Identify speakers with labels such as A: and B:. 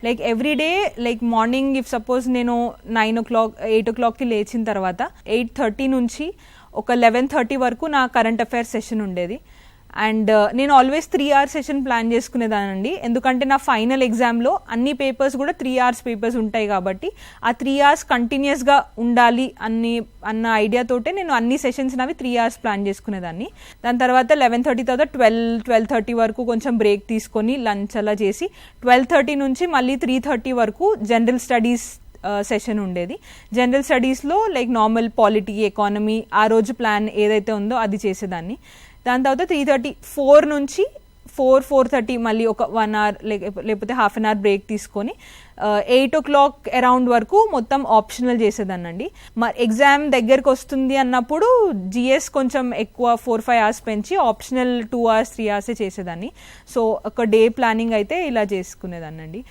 A: Like every day like morning if suppose నేను 9 o'clock 8 o'clockకి లేచిన తర్వాత 8:30 నుంచి ఒక 11:30 వరకు నా కరెంట్ అఫైర్స్ సెషన్ ఉండేది. అండ్ నేను ఆల్వేస్ 3 hours సెషన్ ప్లాన్ చేసుకునేదానండి, ఎందుకంటే నా ఫైనల్ ఎగ్జామ్లో అన్ని పేపర్స్ కూడా 3 hours పేపర్స్ ఉంటాయి కాబట్టి ఆ 3 hours కంటిన్యూస్గా ఉండాలి అన్న ఐడియాతోటే నేను అన్ని సెషన్స్ నావి 3 hours ప్లాన్ చేసుకునేదాన్ని. దాని తర్వాత 11:30 తర్వాత 12:30 వరకు కొంచెం బ్రేక్ తీసుకొని లంచ్ అలా చేసి 12:30 నుంచి మళ్ళీ 3:30 వరకు జనరల్ స్టడీస్ సెషన్ ఉండేది. జనరల్ స్టడీస్లో లైక్ నార్మల్ పాలిటీ, ఎకానమీ, ఆ రోజు ప్లాన్ ఏదైతే ఉందో అది చేసేదాన్ని. దాని తర్వాత 4 నుంచి 4:30 మళ్ళీ ఒక 1 hour లేకపోతే ½ an hour బ్రేక్ తీసుకొని 8 o'clock అరౌండ్ వరకు మొత్తం ఆప్షనల్ చేసేదాన్నండి. ఎగ్జామ్ దగ్గరకు వస్తుంది అన్నప్పుడు జిఎస్ కొంచెం ఎక్కువ 4-5 hours పెంచి ఆప్షనల్ 2 hours 3 hours చేసేదాన్ని. సో ఒక డే ప్లానింగ్ అయితే ఇలా చేసుకునేదాన్నండి.